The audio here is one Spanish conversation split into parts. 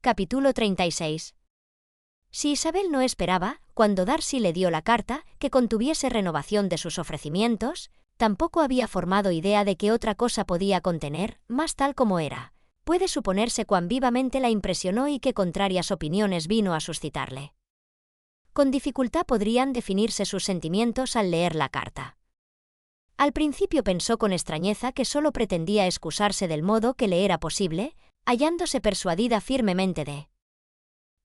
Capítulo 36. Si Isabel no esperaba, cuando Darcy le dio la carta, que contuviese renovación de sus ofrecimientos, tampoco había formado idea de qué otra cosa podía contener, más tal como era. Puede suponerse cuán vivamente la impresionó y qué contrarias opiniones vino a suscitarle. Con dificultad podrían definirse sus sentimientos al leer la carta. Al principio pensó con extrañeza que solo pretendía excusarse del modo que le era posible, hallándose persuadida firmemente de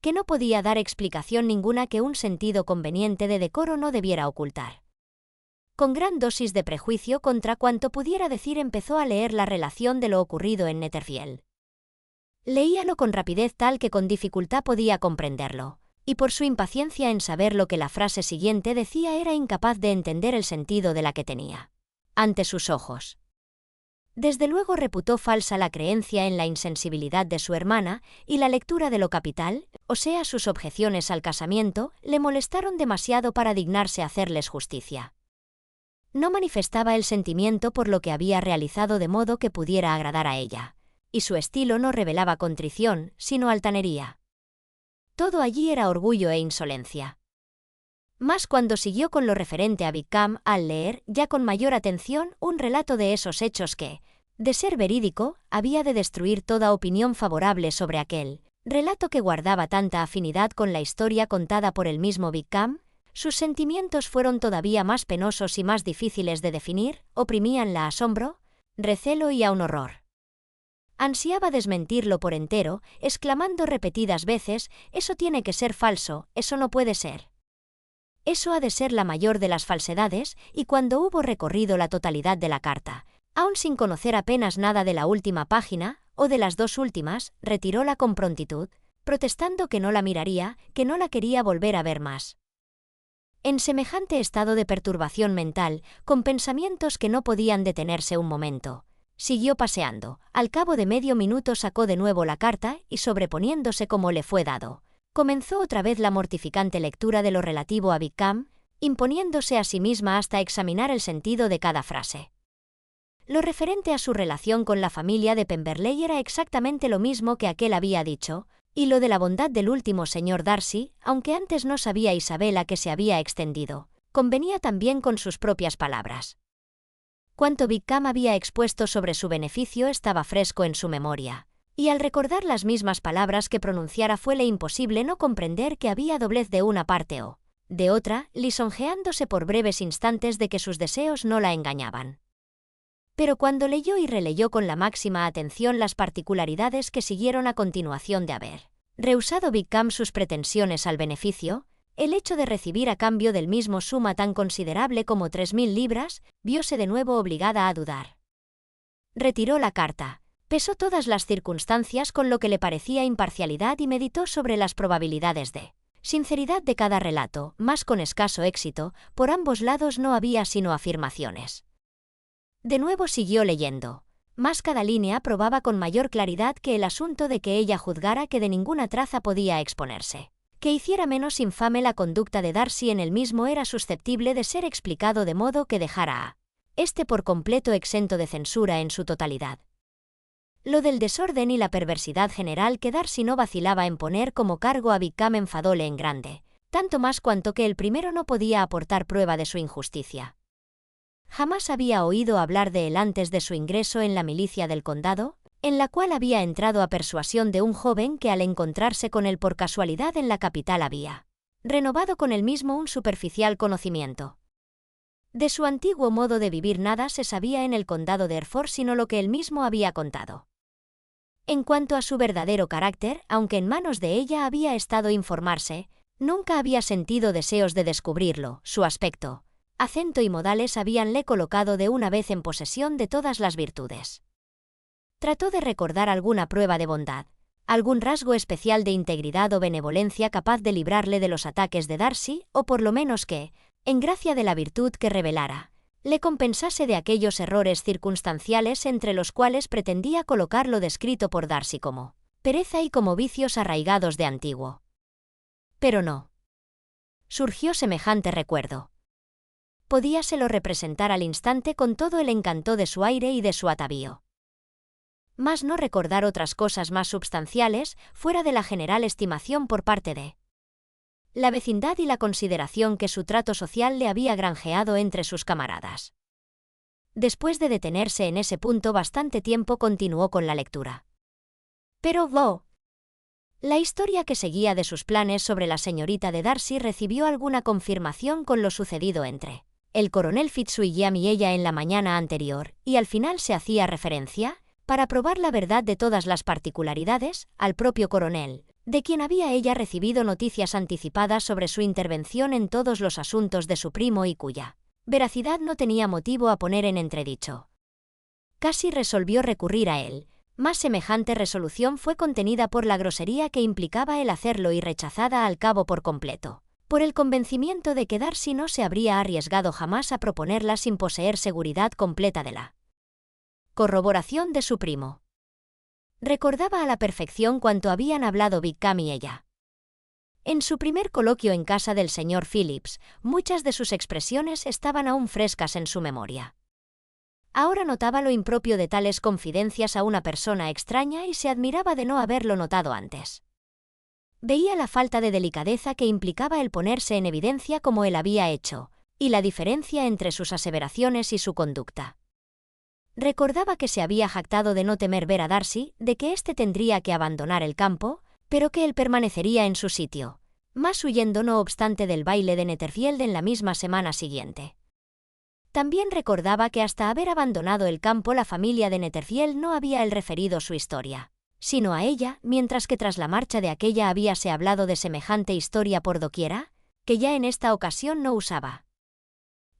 que no podía dar explicación ninguna que un sentido conveniente de decoro no debiera ocultar. Con gran dosis de prejuicio contra cuanto pudiera decir empezó a leer la relación de lo ocurrido en Netherfield. Leíalo con rapidez tal que con dificultad podía comprenderlo, y por su impaciencia en saber lo que la frase siguiente decía era incapaz de entender el sentido de la que tenía ante sus ojos. Desde luego reputó falsa la creencia en la insensibilidad de su hermana, y la lectura de lo capital, o sea sus objeciones al casamiento, le molestaron demasiado para dignarse hacerles justicia. No manifestaba el sentimiento por lo que había realizado de modo que pudiera agradar a ella, y su estilo no revelaba contrición, sino altanería. Todo allí era orgullo e insolencia. Más cuando siguió con lo referente a Wickham al leer, ya con mayor atención, un relato de esos hechos que, de ser verídico, había de destruir toda opinión favorable sobre aquel relato que guardaba tanta afinidad con la historia contada por el mismo Wickham. Sus sentimientos fueron todavía más penosos y más difíciles de definir, oprimíanla asombro, recelo y aun horror. Ansiaba desmentirlo por entero, exclamando repetidas veces: «Eso tiene que ser falso, eso no puede ser. Eso ha de ser la mayor de las falsedades», y cuando hubo recorrido la totalidad de la carta, aun sin conocer apenas nada de la última página, o de las dos últimas, retiróla con prontitud, protestando que no la miraría, que no la quería volver a ver más. En semejante estado de perturbación mental, con pensamientos que no podían detenerse un momento, siguió paseando. Al cabo de medio minuto sacó de nuevo la carta y, sobreponiéndose como le fue dado, comenzó otra vez la mortificante lectura de lo relativo a Wickham, imponiéndose a sí misma hasta examinar el sentido de cada frase. Lo referente a su relación con la familia de Pemberley era exactamente lo mismo que aquel había dicho, y lo de la bondad del último señor Darcy, aunque antes no sabía Isabel a qué se había extendido, convenía también con sus propias palabras. Cuanto Wickham había expuesto sobre su beneficio estaba fresco en su memoria, y al recordar las mismas palabras que pronunciara fuele imposible no comprender que había doblez de una parte o de otra, lisonjeándose por breves instantes de que sus deseos no la engañaban. Pero cuando leyó y releyó con la máxima atención las particularidades que siguieron a continuación de haber rehusado Wickham sus pretensiones al beneficio, el hecho de recibir a cambio del mismo suma tan considerable como 3000 libras, vióse de nuevo obligada a dudar. Retiró la carta, pesó todas las circunstancias con lo que le parecía imparcialidad y meditó sobre las probabilidades de sinceridad de cada relato, mas con escaso éxito. Por ambos lados no había sino afirmaciones. De nuevo siguió leyendo, mas cada línea probaba con mayor claridad que el asunto de que ella juzgara que de ninguna traza podía exponerse, que hiciera menos infame la conducta de Darcy en el mismo, era susceptible de ser explicado de modo que dejara a este por completo exento de censura en su totalidad. Lo del desorden y la perversidad general que Darcy no vacilaba en poner como cargo a Wickham enfadóle en grande, tanto más cuanto que el primero no podía aportar prueba de su injusticia. Jamás había oído hablar de él antes de su ingreso en la milicia del condado, en la cual había entrado a persuasión de un joven que al encontrarse con él por casualidad en la capital había renovado con él mismo un superficial conocimiento. De su antiguo modo de vivir nada se sabía en el condado de Hereford sino lo que él mismo había contado. En cuanto a su verdadero carácter, aunque en manos de ella había estado informarse, nunca había sentido deseos de descubrirlo. Su aspecto, acento y modales habíanle colocado de una vez en posesión de todas las virtudes. Trató de recordar alguna prueba de bondad, algún rasgo especial de integridad o benevolencia capaz de librarle de los ataques de Darcy, o por lo menos que, en gracia de la virtud que revelara, le compensase de aquellos errores circunstanciales entre los cuales pretendía colocar lo descrito por Darcy como pereza y como vicios arraigados de antiguo. Pero no surgió semejante recuerdo. Podíaselo representar al instante con todo el encanto de su aire y de su atavío. mas no recordar otras cosas más substanciales fuera de la general estimación por parte de la vecindad y la consideración que su trato social le había granjeado entre sus camaradas. Después de detenerse en ese punto bastante tiempo, continuó con la lectura. Pero la historia que seguía de sus planes sobre la señorita de Darcy recibió alguna confirmación con lo sucedido entre el coronel Fitzwilliam y ella en la mañana anterior, y al final se hacía referencia, para probar la verdad de todas las particularidades, al propio coronel, de quien había ella recibido noticias anticipadas sobre su intervención en todos los asuntos de su primo y cuya veracidad no tenía motivo a poner en entredicho. Casi resolvió recurrir a él, mas semejante resolución fue contenida por la grosería que implicaba el hacerlo y rechazada al cabo por completo, por el convencimiento de que Darcy no se habría arriesgado jamás a proponerla sin poseer seguridad completa de la corroboración de su primo. Recordaba a la perfección cuanto habían hablado Wickham y ella. En su primer coloquio en casa del señor Phillips, muchas de sus expresiones estaban aún frescas en su memoria. Ahora notaba lo impropio de tales confidencias a una persona extraña y se admiraba de no haberlo notado antes. Veía la falta de delicadeza que implicaba el ponerse en evidencia como él había hecho, y la diferencia entre sus aseveraciones y su conducta. Recordaba que se había jactado de no temer ver a Darcy, de que éste tendría que abandonar el campo, pero que él permanecería en su sitio, más huyendo no obstante del baile de Netherfield en la misma semana siguiente. También recordaba que hasta haber abandonado el campo la familia de Netherfield no había él referido su historia, sino a ella, mientras que tras la marcha de aquella habíase hablado de semejante historia por doquiera, que ya en esta ocasión no usaba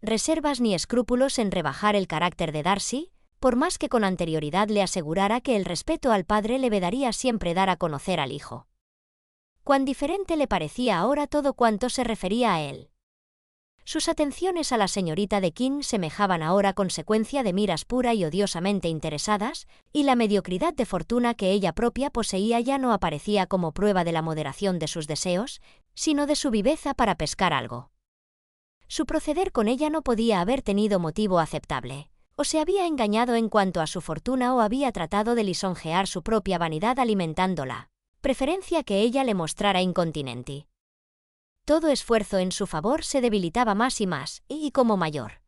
reservas ni escrúpulos en rebajar el carácter de Darcy, por más que con anterioridad le asegurara que el respeto al padre le vedaría siempre dar a conocer al hijo. Cuán diferente le parecía ahora todo cuanto se refería a él. Sus atenciones a la señorita de King semejaban ahora consecuencia de miras pura y odiosamente interesadas, y la mediocridad de fortuna que ella propia poseía ya no aparecía como prueba de la moderación de sus deseos, sino de su viveza para pescar algo. Su proceder con ella no podía haber tenido motivo aceptable. O se había engañado en cuanto a su fortuna o había tratado de lisonjear su propia vanidad alimentándola, preferencia que ella le mostrara incontinenti. Todo esfuerzo en su favor se debilitaba más y más, y como mayor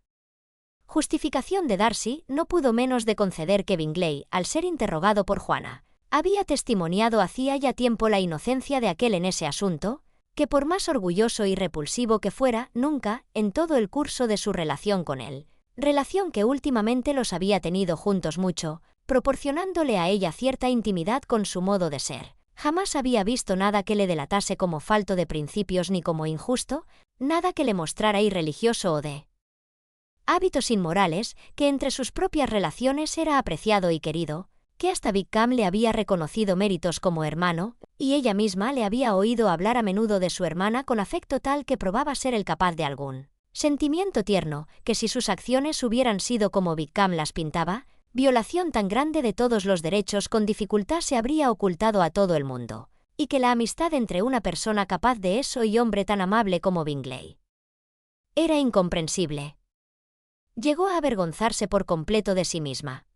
justificación de Darcy, no pudo menos de conceder que Bingley, al ser interrogado por Juana, había testimoniado hacía ya tiempo la inocencia de aquel en ese asunto, que por más orgulloso y repulsivo que fuera, nunca, en todo el curso de su relación con él, relación que últimamente los había tenido juntos mucho, proporcionándole a ella cierta intimidad con su modo de ser. Jamás había visto nada que le delatase como falto de principios ni como injusto, nada que le mostrara irreligioso o de hábitos inmorales, que entre sus propias relaciones era apreciado y querido, que hasta Wickham le había reconocido méritos como hermano, y ella misma le había oído hablar a menudo de su hermana con afecto tal que probaba ser el capaz de algún sentimiento tierno, que si sus acciones hubieran sido como Wickham las pintaba, violación tan grande de todos los derechos con dificultad se habría ocultado a todo el mundo, y que la amistad entre una persona capaz de eso y hombre tan amable como Bingley era incomprensible. Llegó a avergonzarse por completo de sí misma.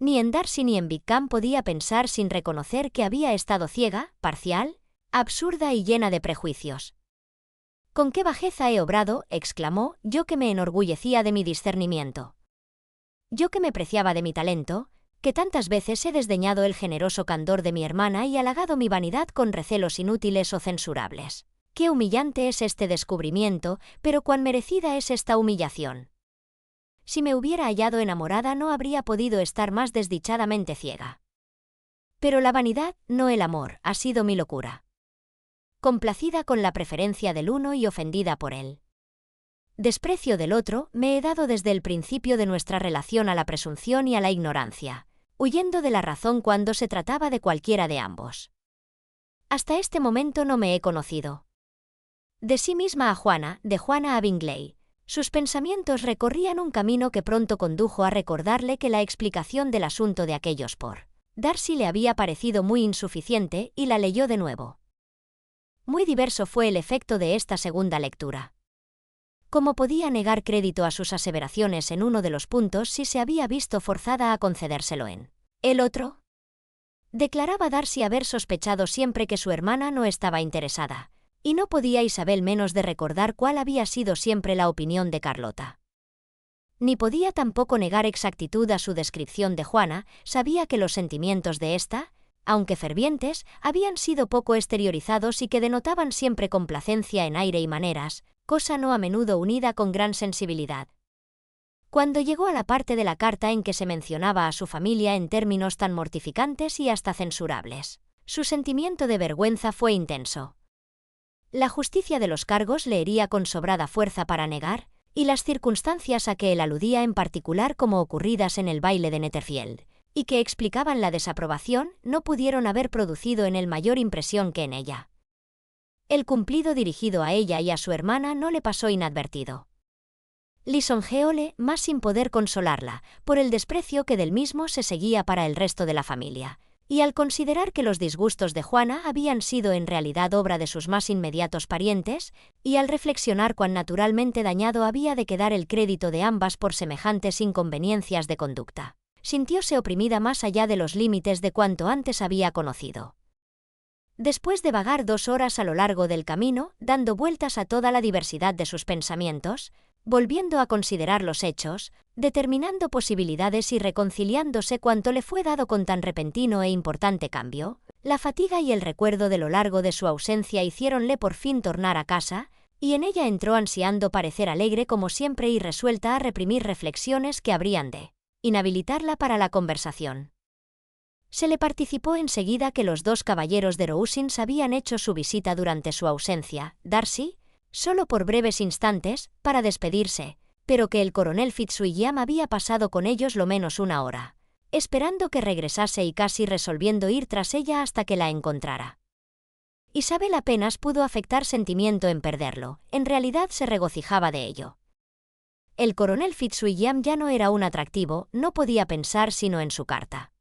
Ni en Darcy ni en Wickham podía pensar sin reconocer que había estado ciega, parcial, absurda y llena de prejuicios. «¿Con qué bajeza he obrado?», exclamó, «yo que me enorgullecía de mi discernimiento. Yo que me preciaba de mi talento, que tantas veces he desdeñado el generoso candor de mi hermana y halagado mi vanidad con recelos inútiles o censurables. Qué humillante es este descubrimiento, pero cuán merecida es esta humillación. Si me hubiera hallado enamorada no habría podido estar más desdichadamente ciega. Pero la vanidad, no el amor, ha sido mi locura. Complacida con la preferencia del uno y ofendida por él desprecio del otro, me he dado desde el principio de nuestra relación a la presunción y a la ignorancia, huyendo de la razón cuando se trataba de cualquiera de ambos. Hasta este momento no me he conocido. De sí misma a Juana, de Juana a Bingley, sus pensamientos recorrían un camino que pronto condujo a recordarle que la explicación del asunto de aquellos por Darcy le había parecido muy insuficiente y la leyó de nuevo. Muy diverso fue el efecto de esta segunda lectura. ¿Cómo podía negar crédito a sus aseveraciones en uno de los puntos si se había visto forzada a concedérselo en El otro declaraba Darcy haber sospechado siempre que su hermana no estaba interesada, y no podía Isabel menos de recordar cuál había sido siempre la opinión de Carlota. Ni podía tampoco negar exactitud a su descripción de Juana, sabía que los sentimientos de ésta, aunque fervientes, habían sido poco exteriorizados y que denotaban siempre complacencia en aire y maneras, cosa no a menudo unida con gran sensibilidad. Cuando llegó a la parte de la carta en que se mencionaba a su familia en términos tan mortificantes y hasta censurables, su sentimiento de vergüenza fue intenso. La justicia de los cargos le hería con sobrada fuerza para negar, y las circunstancias a que él aludía en particular como ocurridas en el baile de Netherfield, y que explicaban la desaprobación, no pudieron haber producido en él mayor impresión que en ella. El cumplido dirigido a ella y a su hermana no le pasó inadvertido. Lisonjeóle, más sin poder consolarla, por el desprecio que del mismo se seguía para el resto de la familia, y al considerar que los disgustos de Juana habían sido en realidad obra de sus más inmediatos parientes, y al reflexionar cuán naturalmente dañado había de quedar el crédito de ambas por semejantes inconveniencias de conducta, sintióse oprimida más allá de los límites de cuanto antes había conocido. Después de vagar 2 horas a lo largo del camino, dando vueltas a toda la diversidad de sus pensamientos, volviendo a considerar los hechos, determinando posibilidades y reconciliándose cuanto le fue dado con tan repentino e importante cambio, la fatiga y el recuerdo de lo largo de su ausencia hiciéronle por fin tornar a casa, y en ella entró ansiando parecer alegre como siempre y resuelta a reprimir reflexiones que habrían de inhabilitarla para la conversación. Se le participó enseguida que los 2 caballeros de Rousins habían hecho su visita durante su ausencia, Darcy, solo por breves instantes, para despedirse, pero que el coronel Fitzwilliam había pasado con ellos lo menos 1 hora, esperando que regresase y casi resolviendo ir tras ella hasta que la encontrara. Isabel apenas pudo afectar sentimiento en perderlo, en realidad se regocijaba de ello. El coronel Fitzwilliam ya no era un atractivo, no podía pensar sino en su carta.